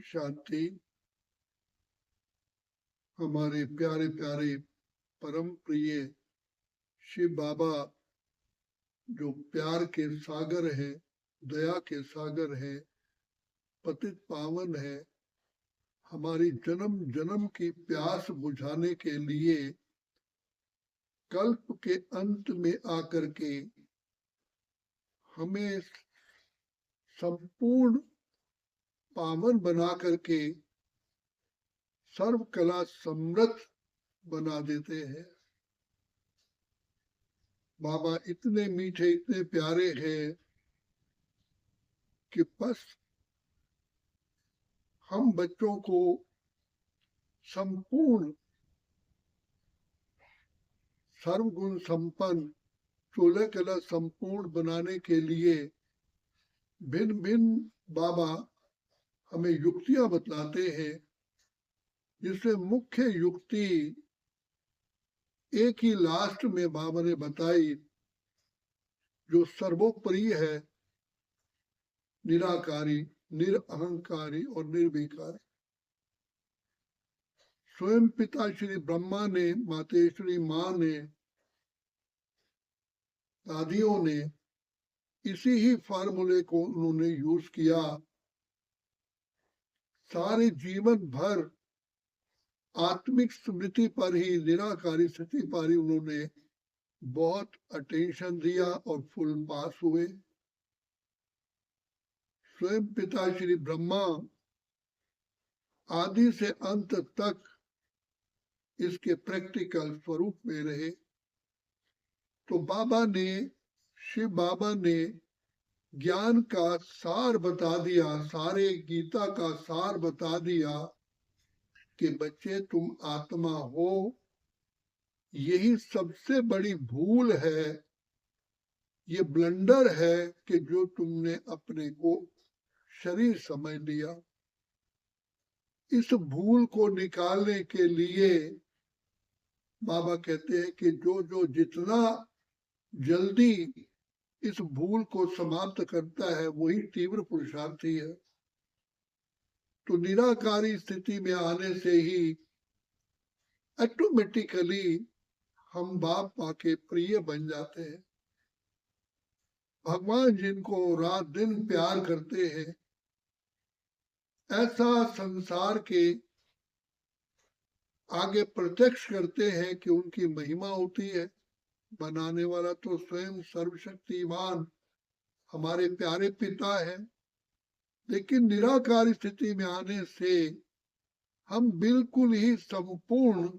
शांति। हमारे प्यारे प्यारे परम प्रिय शिव बाबा जो प्यार के सागर है, दया के सागर है, पतित पावन है, हमारी जन्म जन्म की प्यास बुझाने के लिए कल्प के अंत में आकर के हमें संपूर्ण पावन बना करके सर्व कला समृद्ध बना देते हैं। बाबा इतने मीठे, इतने प्यारे हैं कि बस हम बच्चों को संपूर्ण सर्वगुण संपन्न, 16 कला संपूर्ण बनाने के लिए भिन्न भिन्न बाबा हमें युक्तियां बतलाते हैं, जिसमें मुख्य युक्ति एक ही लास्ट में बाबा ने बताई, जो सर्वोपरि है, निराकारी, निरअहंकारी और निर्विकारी। स्वयं पिता श्री ब्रह्मा ने, मातेश्वरी माँ ने, दादियों ने इसी ही फार्मूले को उन्होंने यूज किया। सारे जीवन भर आत्मिक स्मृति पर ही, निराकारी स्थिति पर ही उन्होंने बहुत अटेंशन दिया और फुल पास हुए। स्वयं पिता श्री ब्रह्मा आदि से अंत तक इसके प्रैक्टिकल स्वरूप में रहे। तो बाबा ने, शिव बाबा ने ज्ञान का सार बता दिया, सारे गीता का सार बता दिया कि बच्चे तुम आत्मा हो। यही सबसे बड़ी भूल है, ये ब्लंडर है कि जो तुमने अपने को शरीर समझ लिया। इस भूल को निकालने के लिए बाबा कहते हैं कि जो जितना जल्दी इस भूल को समाप्त करता है वही तीव्र पुरुषार्थी है। तो निराकारी स्थिति में आने से ही ऑटोमेटिकली हम बाप माँ के प्रिय बन जाते हैं। भगवान जिनको रात दिन प्यार करते हैं, ऐसा संसार के आगे प्रत्यक्ष करते हैं कि उनकी महिमा होती है। बनाने वाला तो स्वयं सर्वशक्तिमान हमारे प्यारे पिता है, लेकिन निराकार स्थिति में आने से हम बिल्कुल ही संपूर्ण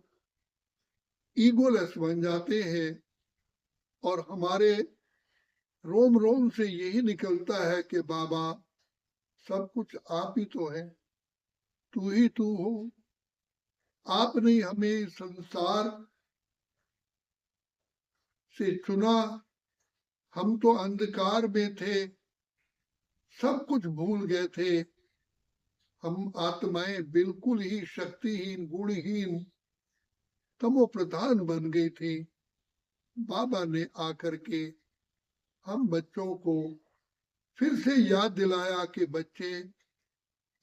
ईगोलेस बन जाते हैं और हमारे रोम रोम से यही निकलता है कि बाबा सब कुछ आप ही तो है, तू ही तू हो। आपने हमें संसार से चुना, हम तो अंधकार में थे, सब कुछ भूल गए थे। हम आत्माएं बिल्कुल ही शक्तिहीन, गुणहीन, तमो प्रधान बन गई थी। बाबा ने आकर के हम बच्चों को फिर से याद दिलाया कि बच्चे,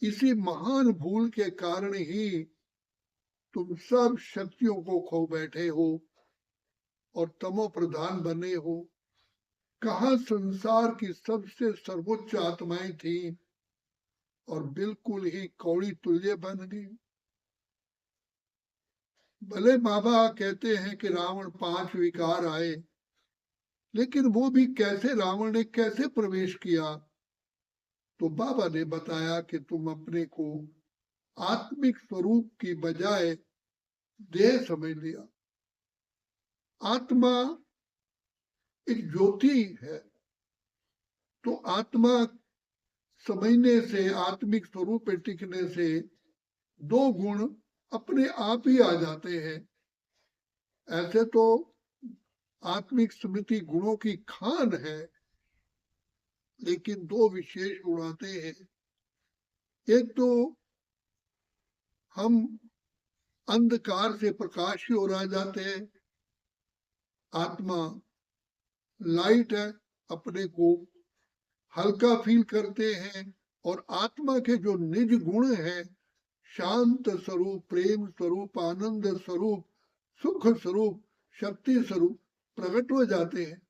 इसी महान भूल के कारण ही तुम सब शक्तियों को खो बैठे हो और तमो प्रधान बने हो। कहाँ संसार की सबसे सर्वोच्च आत्माएं थी और बिल्कुल ही कौड़ी तुल्य बन गई। भले बाबा कहते हैं कि रावण 5 विकार आए, लेकिन वो भी कैसे, रावण ने कैसे प्रवेश किया? तो बाबा ने बताया कि तुम अपने को आत्मिक स्वरूप की बजाय देह समझ लिया। आत्मा एक ज्योति है, तो आत्मा समझने से, आत्मिक स्वरूप पे टिकने से 2 गुण अपने आप ही आ जाते हैं। ऐसे तो आत्मिक स्मृति गुणों की खान है, लेकिन 2 विशेष गुण आते हैं। एक तो हम अंधकार से प्रकाश की ओर आ जाते हैं। आत्मा लाइट है, अपने को हल्का फील करते हैं और आत्मा के जो निज गुण हैं, शांत स्वरूप, प्रेम स्वरूप, आनंद स्वरूप, सुख स्वरूप, शक्ति स्वरूप प्रकट हो जाते हैं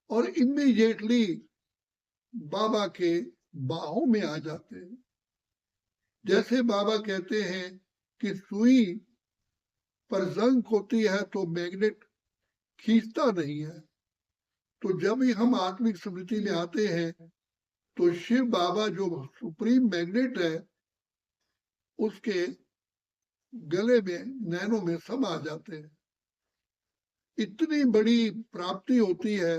और इमीडिएटली बाबा के बाहों में आ जाते हैं। जैसे बाबा कहते हैं कि सुई पर जंग होती है तो मैग्नेट खींचता नहीं है, तो जब भी हम आत्मिक स्मृति में आते हैं तो शिव बाबा जो सुप्रीम मैग्नेट है उसके गले में, नैनों में समा जाते हैं। इतनी बड़ी प्राप्ति होती है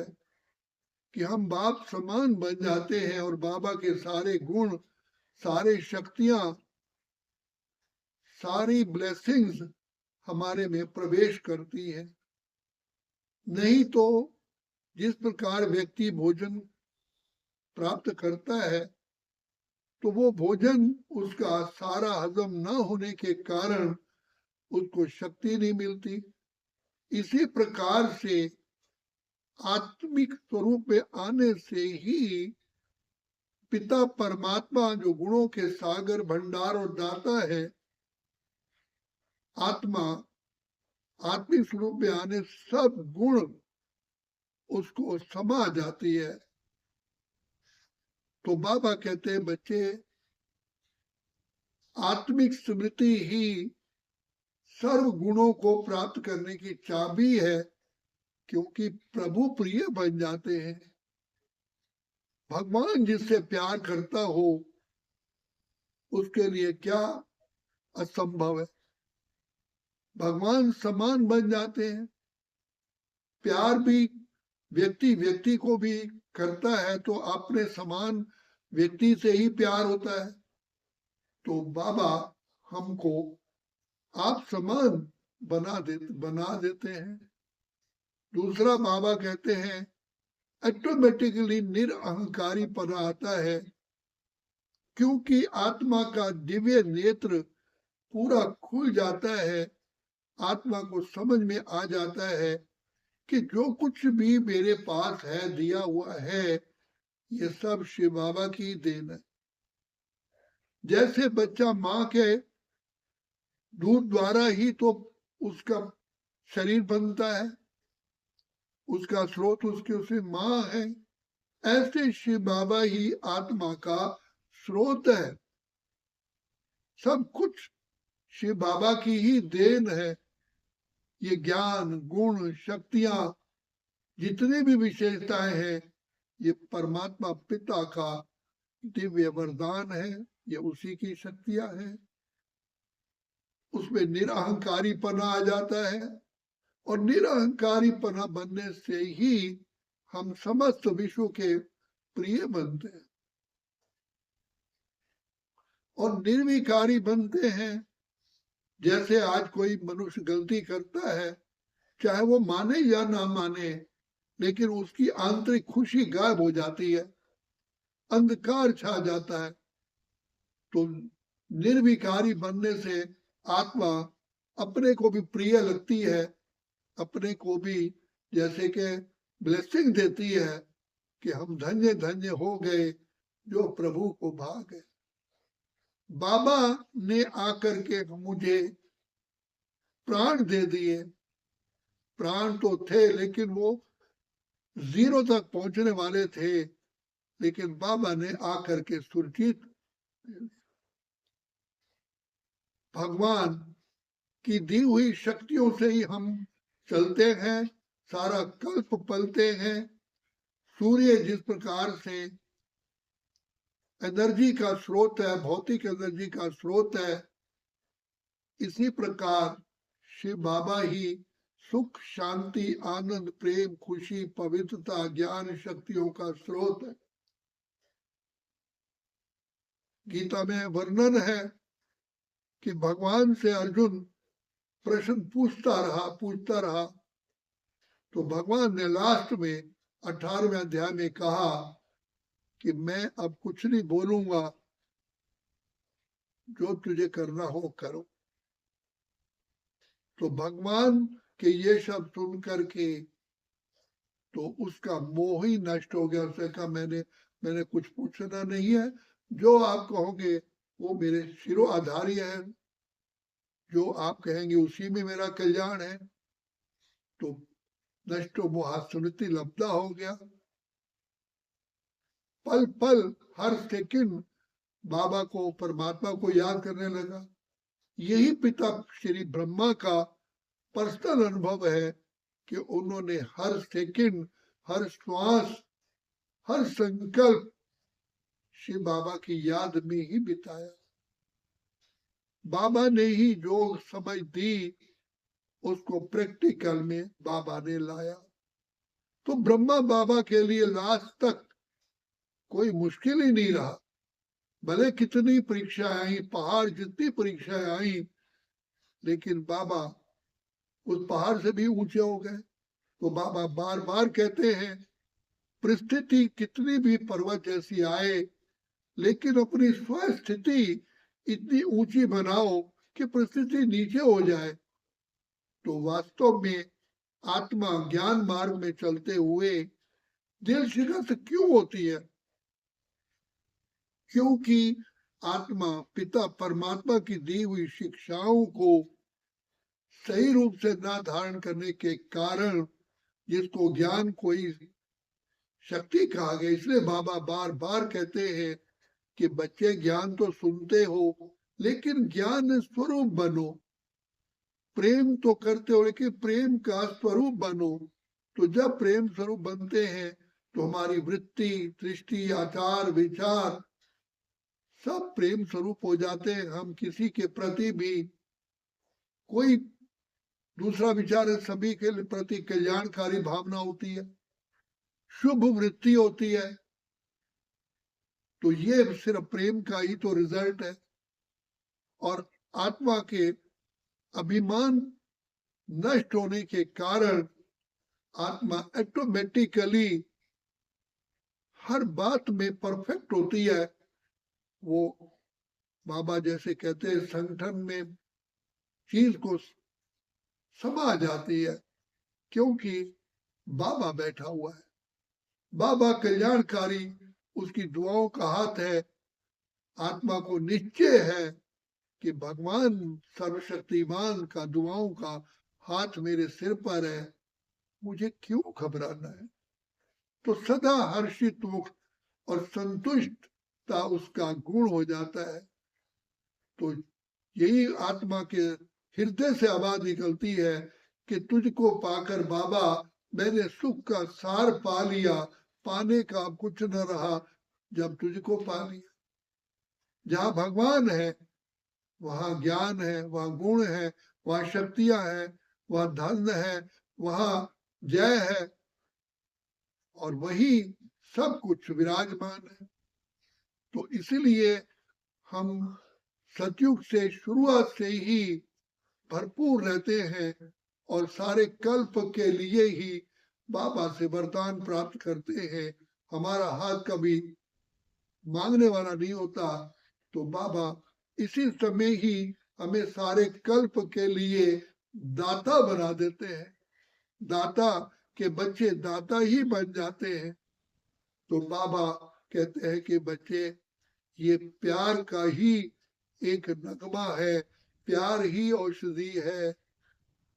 कि हम बाप समान बन जाते हैं और बाबा के सारे गुण, सारे शक्तियां, सारी ब्लेसिंग्स हमारे में प्रवेश करती है। नहीं तो जिस प्रकार व्यक्ति भोजन प्राप्त करता है तो वो भोजन उसका सारा हजम न होने के कारण उसको शक्ति नहीं मिलती। इसी प्रकार से आत्मिक स्वरूप में आने से ही पिता परमात्मा जो गुणों के सागर, भंडार और दाता है, आत्मा आत्मिक स्वरूप में आने सब गुण उसको समा जाती है। तो बाबा कहते हैं बच्चे, आत्मिक स्मृति ही सर्व गुणों को प्राप्त करने की चाबी है, क्योंकि प्रभु प्रिय बन जाते हैं। भगवान जिससे प्यार करता हो उसके लिए क्या असंभव है। भगवान समान बन जाते हैं। प्यार भी व्यक्ति व्यक्ति को भी करता है तो अपने समान व्यक्ति से ही प्यार होता है। तो बाबा हमको आप समान बना देते हैं। दूसरा बाबा कहते हैं ऑटोमेटिकली निरअहंकारी पना आता है, क्योंकि आत्मा का दिव्य नेत्र पूरा खुल जाता है। आत्मा को समझ में आ जाता है कि जो कुछ भी मेरे पास है, दिया हुआ है, ये सब शिव बाबा की देन है। जैसे बच्चा माँ के दूध द्वारा ही तो उसका शरीर बनता है, उसका स्रोत उसकी माँ है, ऐसे शिव बाबा ही आत्मा का स्रोत है। सब कुछ शिव बाबा की ही देन है। ये ज्ञान, गुण, शक्तियां, जितनी भी विशेषताएं हैं, ये परमात्मा पिता का दिव्य वरदान है। ये उसी की शक्तियां हैं। उसमें निरअहंकारी पना आ जाता है और निरअहंकारी पना बनने से ही हम समस्त विश्व के प्रिय बनते हैं और निर्विकारी बनते हैं। जैसे आज कोई मनुष्य गलती करता है, चाहे वो माने या ना माने, लेकिन उसकी आंतरिक खुशी गायब हो जाती है, अंधकार छा जाता है। तो निर्विकारी बनने से आत्मा अपने को भी प्रिय लगती है, अपने को भी जैसे कि ब्लेसिंग देती है कि हम धन्य धन्य हो गए जो प्रभु को भा गए। बाबा ने आकर के मुझे प्राण दे दिए। प्राण तो थे लेकिन वो जीरो तक पहुंचने वाले थे, लेकिन बाबा ने आकर के सुरजीत। भगवान की दी हुई शक्तियों से ही हम चलते हैं, सारा कल्प पलते हैं। सूर्य जिस प्रकार से एनर्जी का स्रोत है, भौतिक एनर्जी का स्रोत है, इसी प्रकार शिव बाबा ही सुख, शांति, आनंद, प्रेम, खुशी, पवित्रता, ज्ञान, शक्तियों का स्रोत है। गीता में वर्णन है कि भगवान से अर्जुन प्रश्न पूछता रहा तो भगवान ने लास्ट में 18वें अध्याय में कहा कि मैं अब कुछ नहीं बोलूंगा, जो तुझे करना हो करो। तो भगवान के ये शब्द सुन करके तो उसका मोह ही नष्ट हो गया। उसने कहा मैंने कुछ पूछना नहीं है, जो आप कहोगे वो मेरे शिरो आधारी है, जो आप कहेंगे उसी में मेरा कल्याण है। तो नष्टो मोहा स्मृति लब्धा हो गया। पल पल हर सेकंड बाबा को, परमात्मा को याद करने लगा। यही पिता श्री ब्रह्मा का पर्सनल अनुभव है कि उन्होंने हर सेकंड, हर श्वास, हर संकल्प शिव बाबा की याद में ही बिताया। बाबा ने ही जो समझ दी उसको प्रैक्टिकल में बाबा ने लाया। तो ब्रह्मा बाबा के लिए लास्ट तक कोई मुश्किल ही नहीं रहा। भले कितनी परीक्षाएं आई, पहाड़ जितनी परीक्षाएं आई, लेकिन बाबा उस पहाड़ से भी ऊंचे हो गए। तो बाबा बार बार कहते हैं, परिस्थिति कितनी भी पर्वत जैसी आए, लेकिन अपनी स्वस्थिति इतनी ऊंची बनाओ कि परिस्थिति नीचे हो जाए। तो वास्तव में आत्मा ज्ञान मार्ग में चलते हुए दिल शिकस्त क्यों होती है? क्योंकि आत्मा पिता परमात्मा की दी हुई शिक्षाओं को सही रूप से न धारण करने के कारण, जिसको ज्ञान कोई शक्ति कहा गया। इसलिए बाबा बार बार कहते हैं कि बच्चे ज्ञान तो सुनते हो, लेकिन ज्ञान स्वरूप बनो। प्रेम तो करते हो, लेकिन प्रेम का स्वरूप बनो। तो जब प्रेम स्वरूप बनते हैं तो हमारी वृत्ति, दृष्टि, आचार, विचार सब प्रेम स्वरूप हो जाते हैं। हम किसी के प्रति भी कोई दूसरा विचार है, सभी के प्रति कल्याणकारी भावना होती है, शुभ वृत्ति होती है। तो ये सिर्फ प्रेम का ही तो रिजल्ट है। और आत्मा के अभिमान नष्ट होने के कारण आत्मा ऑटोमेटिकली हर बात में परफेक्ट होती है। वो बाबा जैसे कहते हैं, संगठन में चीज को समा जाती है, क्योंकि बाबा बैठा हुआ है। बाबा कल्याणकारी, उसकी दुआओं का हाथ है। आत्मा को निश्चय है कि भगवान सर्वशक्तिमान का दुआओं का हाथ मेरे सिर पर है, मुझे क्यों घबराना है। तो सदा हर्षित मुक्त और संतुष्टता उसका गुण हो जाता है। तो यही आत्मा के हृदय से आवाज निकलती है कि तुझको पाकर बाबा मैंने सुख का सार पा लिया, पाने का कुछ न रहा जब तुझको पा लिया। जहाँ भगवान है वहाँ ज्ञान है, वहाँ गुण है, वहाँ शक्तियां है, वहाँ धन है, वहाँ जय है, और वही सब कुछ विराजमान है। तो इसीलिए हम सतयुग से शुरुआत से ही भरपूर रहते हैं और सारे कल्प के लिए ही बाबा से वरदान प्राप्त करते हैं। हमारा हाथ कभी मांगने वाला नहीं होता। तो बाबा इसी समय ही हमें सारे कल्प के लिए दाता बना देते हैं। दाता के बच्चे दाता ही बन जाते हैं। तो बाबा कहते हैं कि बच्चे, ये प्यार का ही एक नगमा है, प्यार ही औषधि है।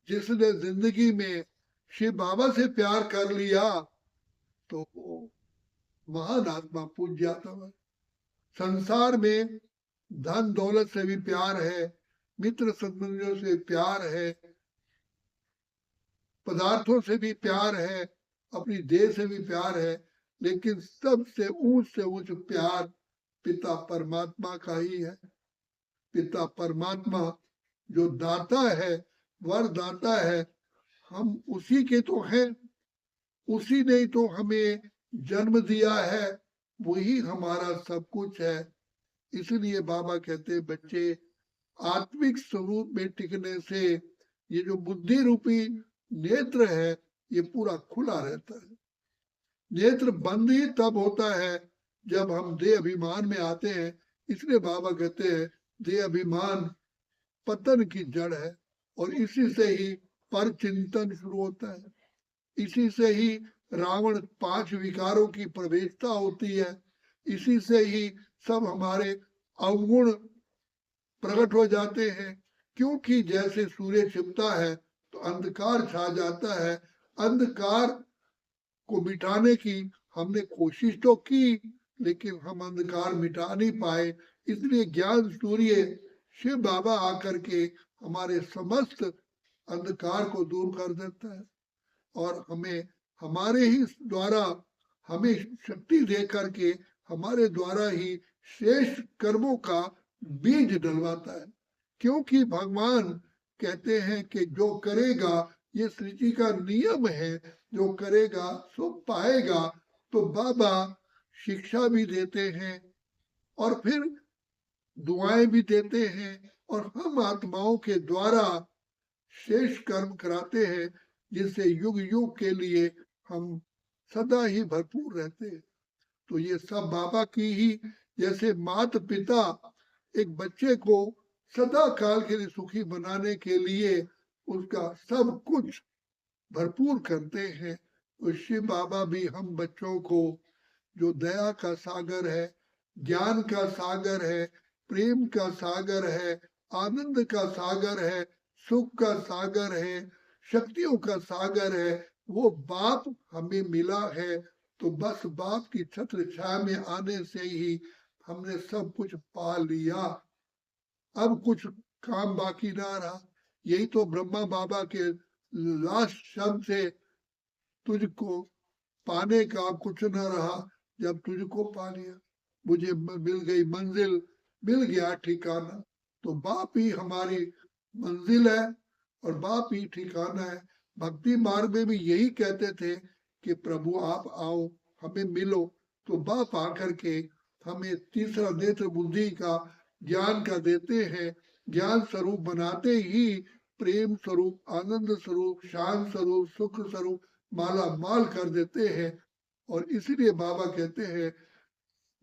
जिसने जिंदगी में शिव बाबा से प्यार कर लिया तो वो महान आत्मा पूज जाता है। संसार में धन दौलत से भी प्यार है, मित्र संबंधियों से प्यार है, पदार्थों से भी प्यार है, अपनी देह से भी प्यार है, लेकिन सबसे ऊंच प्यार पिता परमात्मा का ही है। पिता परमात्मा जो दाता है, वरदाता है, हम उसी के तो हैं। उसी ने तो हमें जन्म दिया है, वही हमारा सब कुछ है। इसलिए बाबा कहते हैं बच्चे, आत्मिक स्वरूप में टिकने से ये जो बुद्धि रूपी नेत्र है ये पूरा खुला रहता है। नेत्र बंद ही तब होता है जब हम देह अभिमान में आते हैं। इसलिए बाबा कहते हैं देह अभिमान पतन की जड़ है, और इसी से ही पर चिंतन शुरू होता है। इसी से ही रावण 5 विकारों की प्रवेशता होती है। इसी से ही सब हमारे अवगुण प्रकट हो जाते हैं। क्योंकि जैसे सूर्य छिपता है तो अंधकार छा जाता है। अंधकार को मिटाने की हमने कोशिश तो की, लेकिन हम अंधकार मिटा नहीं पाए। इसलिए ज्ञान सूर्य शिव बाबा आकर के हमारे समस्त अंधकार को दूर कर देता है और हमें हमारे ही द्वारा हमें शक्ति दे करके हमारे द्वारा ही श्रेष्ठ कर्मों का बीज डलवाता है। क्योंकि भगवान कहते हैं कि जो करेगा, ये सृष्टि का नियम है, जो करेगा सो पाएगा। तो बाबा शिक्षा भी देते हैं और फिर दुआएं भी देते हैं और हम आत्माओं के द्वारा शेष कर्म कराते हैं, जिससे युग युग के लिए हम सदा ही भरपूर रहते हैं। तो ये सब बाबा की ही, जैसे माता पिता एक बच्चे को सदा काल के लिए सुखी बनाने के लिए उसका सब कुछ भरपूर करते हैं, तो शिव बाबा भी हम बच्चों को, जो दया का सागर है, ज्ञान का सागर है, प्रेम का सागर है, आनंद का सागर है, सुख का सागर है, शक्तियों का सागर है, वो बाप हमें मिला है। तो बस बाप की छत्र छाया में आने से ही हमने सब कुछ पा लिया। अब कुछ काम बाकी ना रहा। यही तो ब्रह्मा बाबा के लास्ट शब्द से, तुझको पाने का कुछ न रहा जब तुझको पा लिया। मुझे मिल गई मंजिल, मिल गया ठिकाना। तो बाप ही हमारी मंजिल है और बाप ही ठिकाना है। भक्ति मार्ग में भी यही कहते थे कि प्रभु आप आओ, हमें मिलो। तो बाप आकर के हमें तीसरा नेत्र बुद्धि का, ज्ञान का देते हैं। ज्ञान स्वरूप बनाते ही प्रेम स्वरूप, आनंद स्वरूप, शांत स्वरूप, सुख स्वरूप माला माल कर देते हैं। और इसलिए बाबा कहते हैं,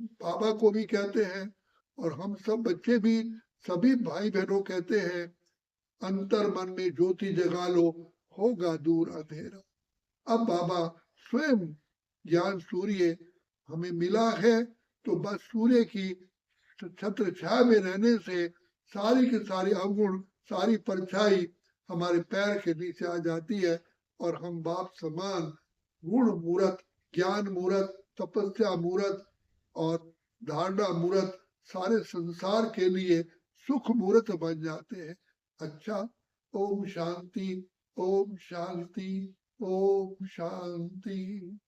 बाबा को भी कहते हैं और हम सब बच्चे भी, सभी भाई बहनों कहते हैं, अंतर मन में ज्योति जगा लो, होगा दूर अंधेरा। अब बाबा स्वयं ज्ञान सूर्य हमें मिला है, तो बस सूर्य की छत्र छाया में रहने से सारी की सारी अवगुण, सारी परछाई हमारे पैर के नीचे आ जाती है और हम बाप समान गुण मूर्त, ज्ञान मूर्त, तपस्या मूर्त और धारणा मूर्त, सारे संसार के लिए सुख मूर्त बन जाते हैं। अच्छा, ओम शांति, ओम शांति, ओम शांति।